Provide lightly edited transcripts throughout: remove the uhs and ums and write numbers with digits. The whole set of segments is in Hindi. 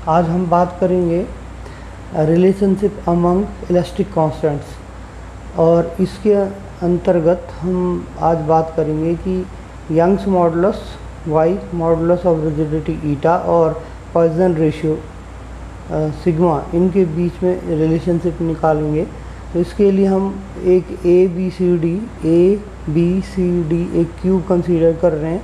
आज हम बात करेंगे रिलेशनशिप अमंग इलास्टिक कांस्टेंट्स, और इसके अंतर्गत हम आज बात करेंगे कि Young's modulus Y, modulus of rigidity eta और पॉइसन रेशियो सिग्मा, इनके बीच में रिलेशनशिप निकालेंगे। तो इसके लिए हम एक ए बी सी डी एक क्यूब कंसीडर कर रहे हैं,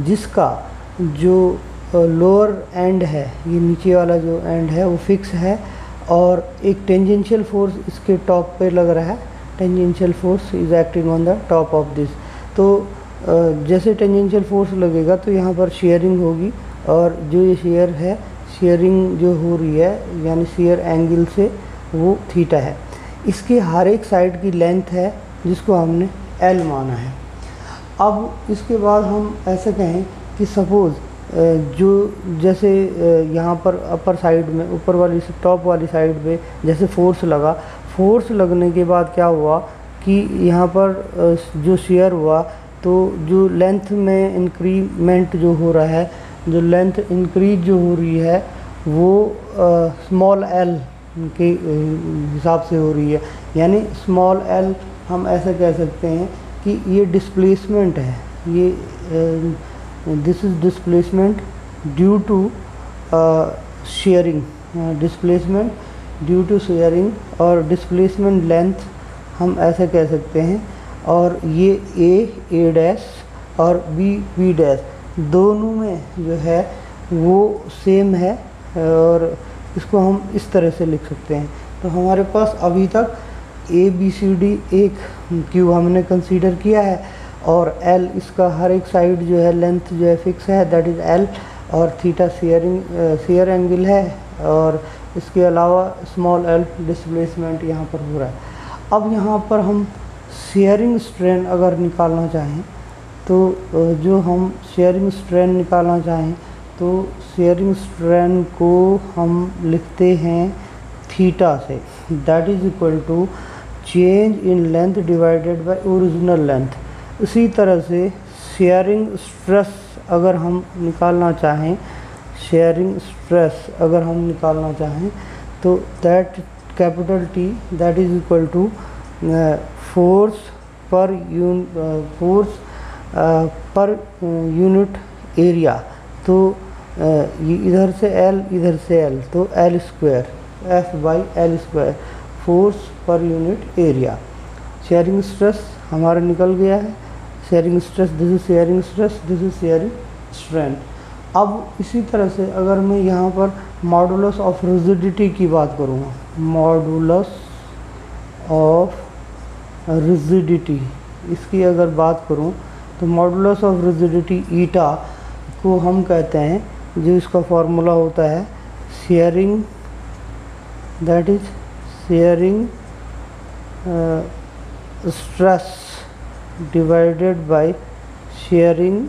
जिसका जो लोअर एंड है, ये नीचे वाला जो एंड है वो फिक्स है, और एक टेंजेंशियल फोर्स इसके टॉप पे लग रहा है। Tangential force is acting on the top of this. तो जैसे टेंजेंशियल फोर्स लगेगा तो यहाँ पर शेयरिंग होगी, और जो ये शेयर है, शेयरिंग जो हो रही है यानी शेयर एंगल से वो थीटा है। इसके हर एक साइड की लेंथ है जिसको हमने एल माना है। अब इसके बाद हम ऐसे कहें कि सपोज़ जो जैसे यहाँ पर अपर साइड में, ऊपर वाली टॉप वाली साइड पे जैसे फोर्स लगा, फोर्स लगने के बाद क्या हुआ कि यहाँ पर जो शेयर हुआ तो जो लेंथ में इंक्रीमेंट जो हो रहा है, जो लेंथ इंक्रीज जो हो रही है वो स्मॉल एल के हिसाब से हो रही है। यानी स्मॉल एल हम ऐसे कह सकते हैं कि ये डिस्प्लेसमेंट है, ये this is displacement due to shearing, displacement due to shearing, और डिस्प्लेसमेंट लेंथ हम ऐसे कह सकते हैं। और ये ए डैश और बी डैश दोनों में जो है वो सेम है, और इसको हम इस तरह से लिख सकते हैं। तो हमारे पास अभी तक ए बी सी डी एक क्यूब हमने कंसीडर किया है, और एल इसका हर एक साइड जो है लेंथ जो है फिक्स है, दैट इज़ एल, और थीटा शेयर एंगल है, और इसके अलावा स्मॉल एल डिस्प्लेसमेंट यहाँ पर हो रहा है। अब यहाँ पर हम शेयरिंग स्ट्रेन अगर निकालना चाहें तो जो हम शेयरिंग स्ट्रेन निकालना चाहें तो शेयरिंग स्ट्रेन को हम लिखते हैं थीटा से, that is equal to change in length divided by original length. इसी तरह से शेयरिंग स्ट्रेस अगर हम निकालना चाहें, शेयरिंग स्ट्रेस अगर हम निकालना चाहें तो that capital T that is equal to force per unit area. तो ये इधर से एल इधर से एल, तो L square F by L square, force per unit area. Shearing stress हमारा निकल गया है, shearing stress, this is shearing stress, this is shearing strain. अब इसी तरह से अगर मैं यहाँ पर मॉडुलस ऑफ रिजिडिटी की बात करूँगा, मॉडुलस ऑफ रिजिडिटी इसकी अगर बात करूँ तो मॉडुलस ऑफ रिजिडिटी ईटा को हम कहते हैं, जो इसका फॉर्मूला होता है sharing, that is shearing stress divided by sharing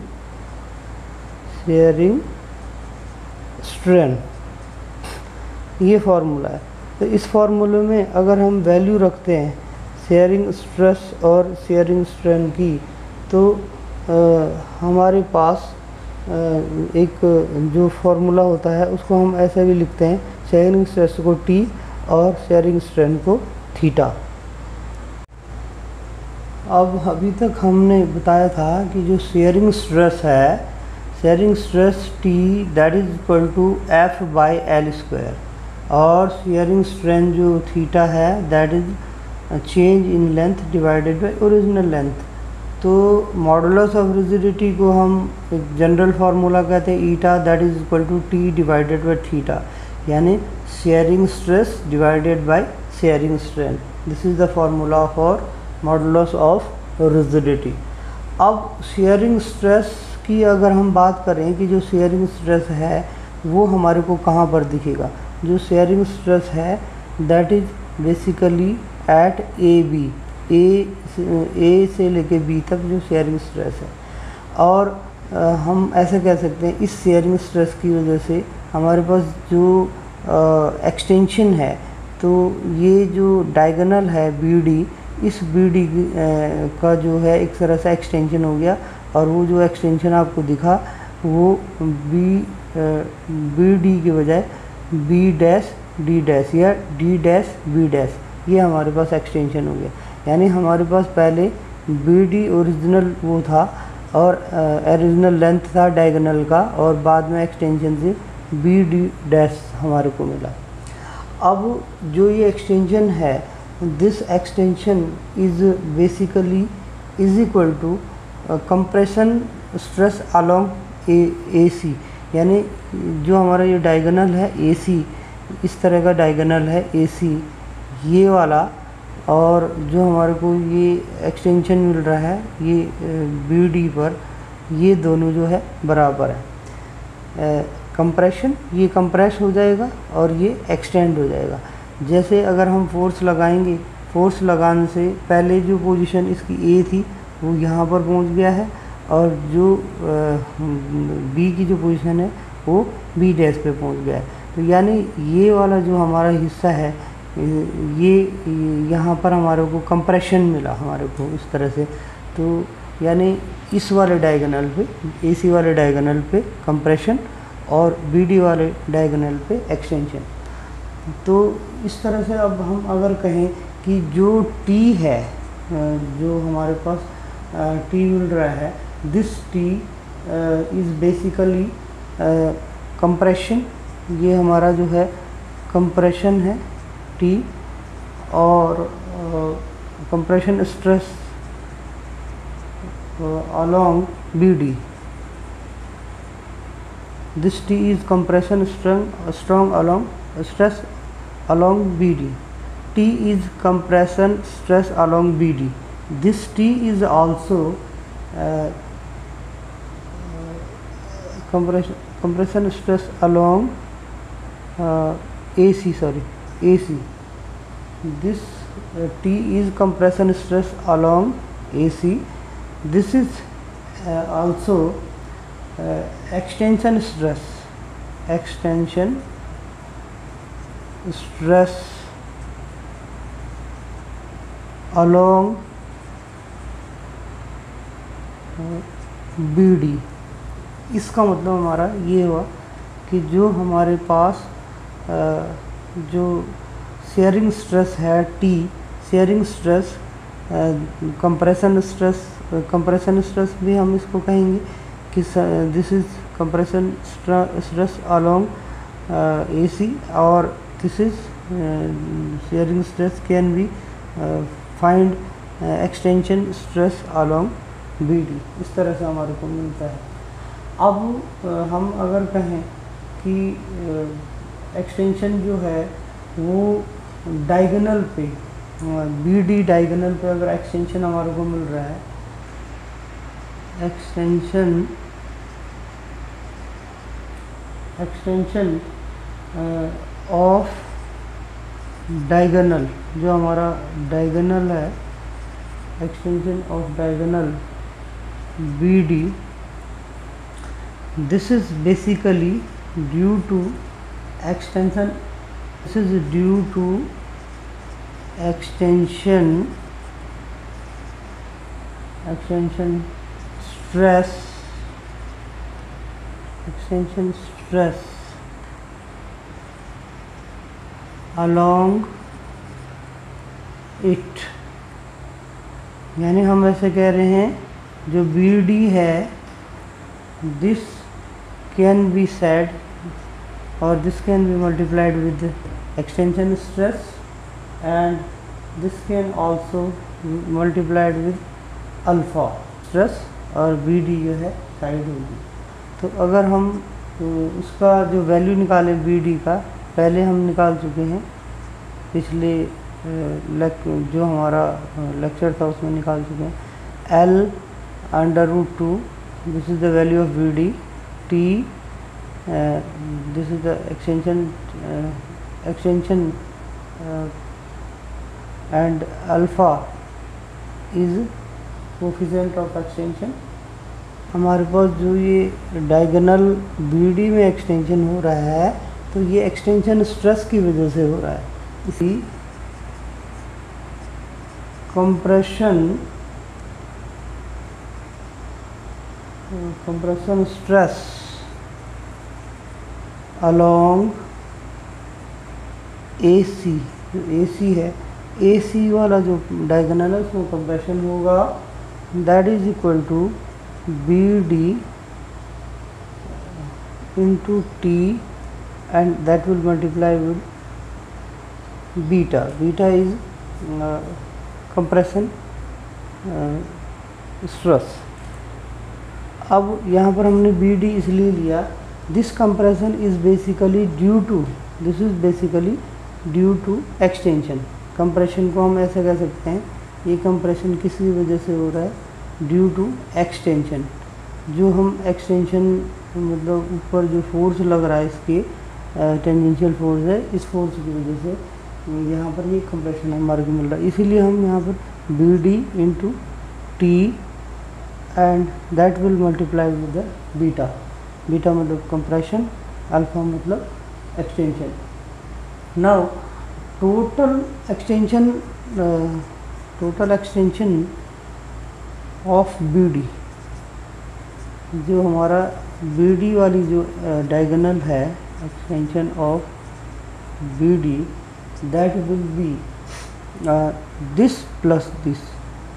strain, ये फार्मूला है। तो इस फार्मूले में अगर हम वैल्यू रखते हैं शेयरिंग स्ट्रेस और शेयरिंग स्ट्रेन की, तो हमारे पास एक जो फार्मूला होता है उसको हम ऐसे भी लिखते हैं, शेयरिंग स्ट्रेस को टी और शेयरिंग स्ट्रेन को थीटा। अब अभी तक हमने बताया था कि जो शेयरिंग स्ट्रेस है, shearing stress T that is equal to F by L square, और शेयरिंग स्ट्रेन जो थीटा है that is change in length divided by original length. तो मॉडुलस ऑफ रिजिडिटी को हम एक जनरल फार्मूला कहते हैं eta, that is equal to T divided by theta, यानी sharing stress divided by sharing strain. This is the formula for modulus of rigidity. अब शेयरिंग स्ट्रेस की अगर हम बात करें कि जो शेयरिंग स्ट्रेस है वो हमारे को कहाँ पर दिखेगा, जो शेयरिंग स्ट्रेस है that is basically at A B, A से लेके बी तक जो शेयरिंग स्ट्रेस है। और हम ऐसे कह सकते हैं इस शेयरिंग स्ट्रेस की वजह से हमारे पास जो एक्सटेंशन है, तो ये जो डायगोनल है बी डी, इस बी डी का जो है एक तरह से एक्सटेंशन हो गया, और वो जो एक्सटेंशन आपको दिखा वो बी डी के बजाय बी डैश डी डैश या डी डैश बी डैश, ये हमारे पास एक्सटेंशन हो गया। यानी हमारे पास पहले बी डी ओरिजिनल वो था और ओरिजिनल लेंथ था डायगोनल का, और बाद में एक्सटेंशन से बी डी डैश हमारे को मिला। अब जो ये एक्सटेंशन है, this extension is basically is equal to compression stress along A C. यानी जो हमारा ये डायगोनल है ए सी, इस तरह का डायगोनल है ए सी ये वाला, और जो हमारे को ये एक्सटेंशन मिल रहा है ये बी डी पर, ये दोनों जो है बराबर है। कंप्रेशन, ये कंप्रेस हो जाएगा और ये एक्सटेंड हो जाएगा। जैसे अगर हम फोर्स लगाएंगे, फोर्स लगाने से पहले जो पोजीशन इसकी ए थी वो यहाँ पर पहुँच गया है, और जो बी की जो पोजीशन है वो बी डैश पे पहुँच गया है। तो यानी ये वाला जो हमारा हिस्सा है, ये यहाँ पर हमारे को कंप्रेशन मिला हमारे को इस तरह से। तो यानी इस वाले डायगोनल पे, एसी वाले डायगोनल पे कंप्रेशन और बीडी वाले डायगोनल पे एक्सटेंशन। तो इस तरह से अब हम अगर कहें कि जो टी है, जो हमारे पास टी मिल रहा है, this T is basically compression, ये हमारा जो है कंप्रेशन है टी, और compression stress along BD. This T is compression strong along stress along BD. T is compression stress along BD. This T is also compression stress along AC. AC. This T is compression stress along AC. This is also extension stress along BD. इसका मतलब हमारा ये हुआ कि जो हमारे पास जो शेयरिंग स्ट्रेस है T, sharing stress, compression stress भी हम इसको कहेंगे कि this is compression stress along AC, और this is sharing stress can be find extension stress along BD। इस तरह से हमारे को मिलता है। अब हम अगर कहें कि एक्सटेंशन जो है वो डायगोनल पे, BD डायगोनल पे अगर एक्सटेंशन हमारे को मिल रहा है, एक्सटेंशन ऑफ डायगोनल, जो हमारा डायगोनल है, extension of diagonal BD, this is basically due to extension, this is due to extension stress along it। यानी हम ऐसे कह रहे हैं जो BD है, this can be said or this can be multiplied with extension stress, and this can also multiplied with alpha stress, और BD जो है साइड होगी। तो अगर हम उसका जो वैल्यू निकालें BD का, पहले हम निकाल चुके हैं, पिछले जो हमारा लेक्चर था उसमें निकाल चुके हैं। L/√2, this is the value of BD, T, this is the extension and alpha is coefficient of extension। हमारे पास जो ये डायगोनल BD में एक्सटेंशन हो रहा है, तो ये एक्सटेंशन स्ट्रेस की वजह से हो रहा है। इसी कंप्रेशन स्ट्रेस along ए सी, जो ए सी है, ए सी वाला जो डायगोनल है उसमें कंप्रेशन होगा, that is equal to B D into T and that will multiply with beta. Beta is compression stress. अब यहाँ पर हमने बी डी इसलिए लिया, this compression is basically due to, this is basically due to extension. Compression को हम ऐसे कह सकते हैं, ये कंप्रेशन किसी वजह से हो रहा है, ड्यू टू एक्सटेंशन. जो हम एक्सटेंशन मतलब ऊपर जो फोर्स लग रहा है इसके टेंजेंशियल फोर्स है, इस फोर्स की वजह से यहाँ पर ये कंप्रेशन हमारे को मिल रहा है. इसीलिए हम यहाँ पर B D into T and that will multiply with the beta. Beta मतलब कंप्रेशन, अल्फा मतलब extension. Now total extension of B D, जो हमारा बी डी वाली जो डायगोनल है, extension of B D, that will be this plus this.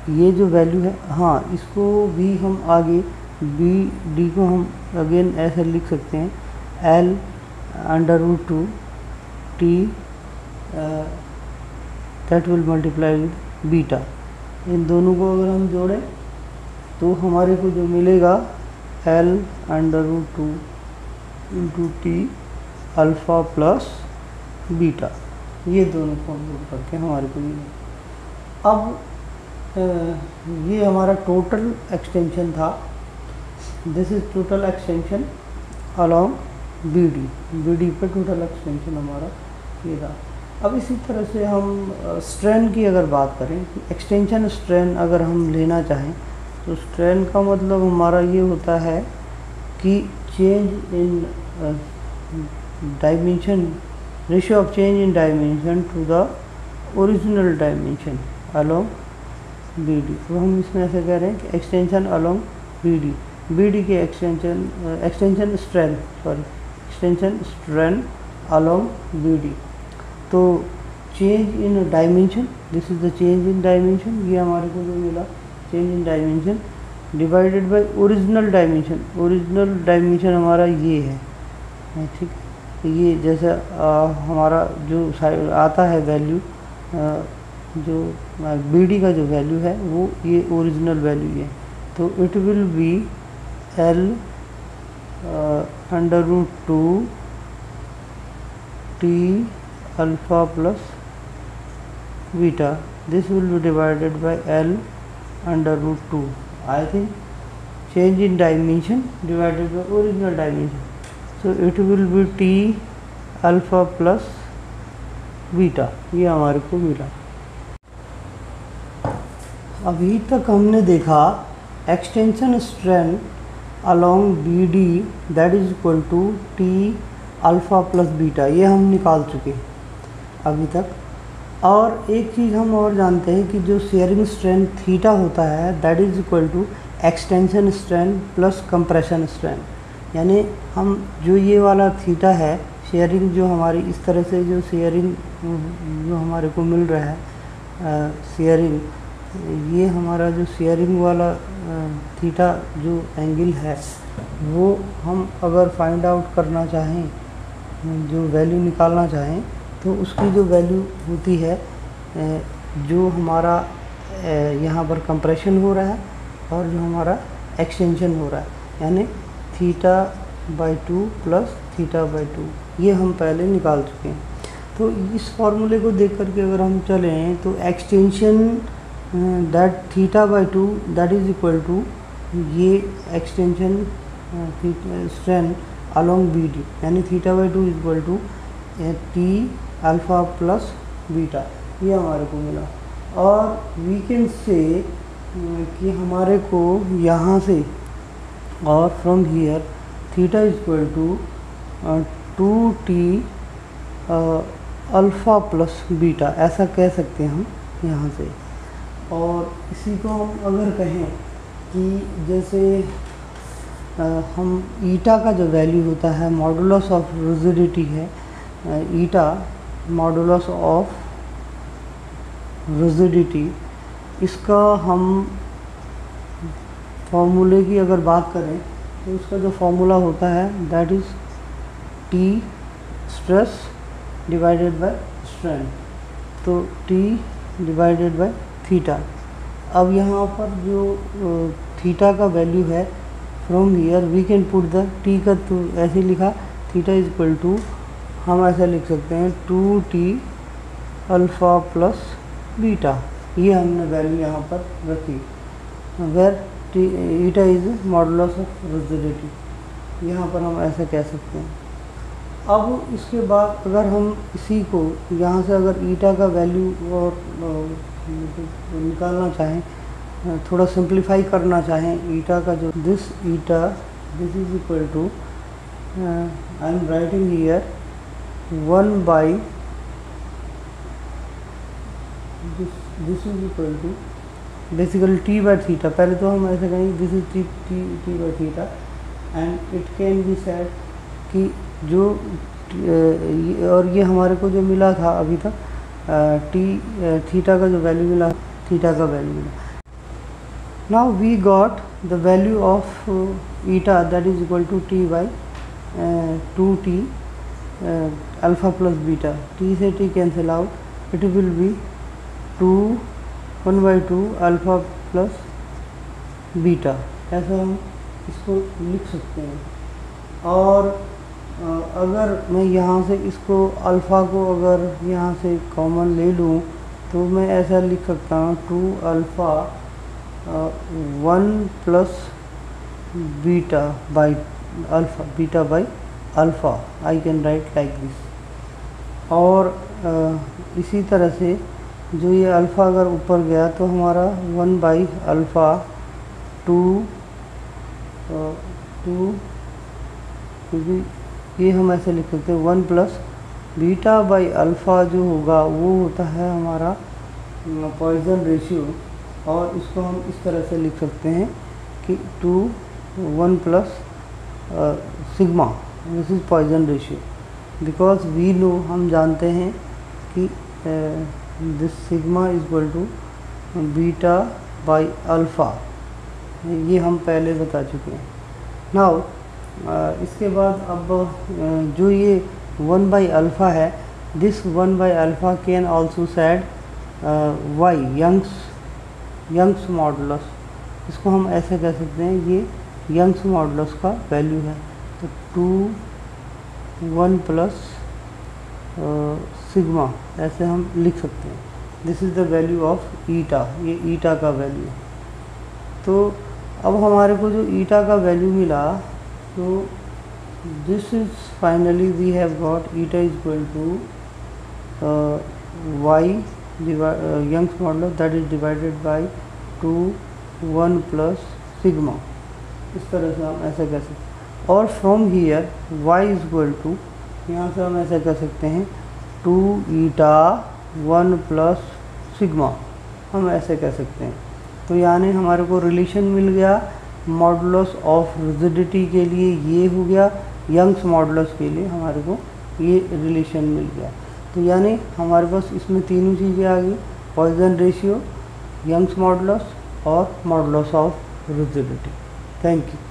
ये जो वैल्यू है, हाँ इसको भी हम आगे बी डी को हम अगेन ऐसे लिख सकते हैं, L under root two T that will multiply with beta. इन दोनों को अगर हम जोड़ें तो हमारे को जो मिलेगा L under root two into T alpha plus beta. ये दोनों को हम जोड़ करके हमारे को ये, अब ये हमारा टोटल एक्सटेंशन था. This is total extension along B D. B D पे टोटल एक्सटेंशन हमारा ये था. अब इसी तरह से हम स्ट्रेन की अगर बात करें, एक्सटेंशन स्ट्रेन अगर हम लेना चाहें तो स्ट्रेन का मतलब हमारा ये होता है कि change in dimension, ratio of change in dimension to the original dimension along B D. तो हम इसमें ऐसे कह रहे हैं कि extension along B D, B D के extension strain along B D. तो change in dimension, this is the change in dimension, ये हमारे को जो मिला change in dimension divided by original dimension. Original dimension हमारा ये है, ठीक है. ये जैसे हमारा जो आता है वैल्यू, जो बी डी का जो वैल्यू है वो ये ओरिजिनल वैल्यू है. तो it will be L under root two T alpha plus beta. This will be divided by L under root 2. I think change in dimension divided by original dimension. So it will be t alpha plus beta. ये हमारे को मिला. अभी तक हमने देखा extension strain along BD that is equal to t alpha plus beta. ये हम निकाल चुके अभी तक. और एक चीज़ हम और जानते हैं कि जो शेयरिंग स्ट्रेन थीटा होता है that is equal to extension strain plus compression strain. यानी हम जो ये वाला थीटा है, शेयरिंग जो हमारी इस तरह से जो शेयरिंग जो हमारे को मिल रहा है, शेयरिंग, ये हमारा जो शेयरिंग वाला थीटा जो एंगल है वो हम अगर फाइंड आउट करना चाहें, जो वैल्यू निकालना चाहें, तो उसकी जो वैल्यू होती है, जो हमारा यहाँ पर कंप्रेशन हो रहा है और जो हमारा एक्सटेंशन हो रहा है, यानी theta by 2 plus theta by 2, ये हम पहले निकाल चुके हैं. तो इस फॉर्मूले को देख करके अगर हम चलें तो extension that theta by 2 that is equal to ये extension strain along B D, यानी theta by 2 is equal to T alpha plus beta. ये हमारे को मिला. और वी कैन से कि हमारे को यहाँ से और from here theta is equal to 2t alpha plus beta, ऐसा कह सकते हैं हम यहाँ से. और इसी को हम अगर कहें कि जैसे हम ईटा का जो वैल्यू होता है, मॉडुलस ऑफ रिजिडिटी है ईटा, मॉडुलस ऑफ रिजिडिटी, इसका हम फॉर्मूले की अगर बात करें तो इसका जो फॉर्मूला होता है that is T stress divided by strain, तो टी डिवाइडेड बाय थीटा। अब यहाँ पर जो थीटा का वैल्यू है, from here we can put the T का तो ऐसे लिखा, थीटा इज इक्वल टू, हम ऐसा लिख सकते हैं 2t अल्फ़ा प्लस बीटा, ये हमने वैल्यू यहाँ पर रखी, where eta is modulus of rigidity, यहाँ पर हम ऐसा कह सकते हैं। अब इसके बाद अगर हम इसी को यहाँ से अगर ईटा का वैल्यू और निकालना चाहें, थोड़ा सिंप्लीफाई करना चाहें ईटा का, जो this eta this is equal to, I am writing here 1 by this is equal to basically T by theta. पहले तो हम ऐसे कहेंगे this is T by theta, and it can be said कि जो और ये हमारे को जो मिला था अभी तक थीटा का जो वैल्यू मिला, थीटा का वैल्यू मिला। Now we got the value of eta that is equal to T by 2t alpha plus beta, T से T cancel out, it will be 1/2 alpha plus beta, ऐसा हम इसको लिख सकते हैं। और अगर मैं यहाँ से इसको अल्फ़ा को अगर यहाँ से कॉमन ले लूँ तो मैं ऐसा लिख सकता हूँ 2 alpha 1 plus beta by alpha, beta by alpha, I can write like this. और इसी तरह से जो ये अल्फ़ा अगर ऊपर गया तो हमारा 1 बाई अल्फ़ा 2 क्योंकि ये हम ऐसे लिख सकते हैं 1 प्लस बीटा बाई अल्फ़ा जो होगा वो होता है हमारा पॉइज़न रेशियो, और इसको हम इस तरह से लिख सकते हैं कि 1 plus sigma, this is Poisson ratio, because we know, हम जानते हैं कि दिस sigma is equal to beta by alpha, ये हम पहले बता चुके हैं। नाउ इसके बाद अब जो ये 1 बाई अल्फ़ा है, this 1 by alpha can also said Y Young's modulus, इसको हम ऐसे कह सकते हैं, ये यंग्स मॉडुलस का वैल्यू है। तो 1 प्लस सिग्मा ऐसे हम लिख सकते हैं, this is the value of ईटा, ये ईटा का वैल्यू है। तो अब हमारे को जो ईटा का वैल्यू मिला, तो this is finally we have got eta is equal to Y Young's modulus that is divided by 1 plus sigma, इस तरह से हम ऐसा कह सकते हैं। और from here y is equal to, यहाँ से हम ऐसा कह सकते हैं 2 ईटा 1 प्लस सिग्मा, हम ऐसे कह सकते हैं। तो यानी हमारे को रिलेशन मिल गया मॉडुलस ऑफ रिजिडिटी के लिए, ये हो गया यंग्स मॉडुलस के लिए हमारे को ये रिलेशन मिल गया। तो यानी हमारे पास इसमें तीनों चीज़ें आ गई, पॉइज़न रेशियो, यंग्स मॉडुलस और modulus of rigidity. Thank you.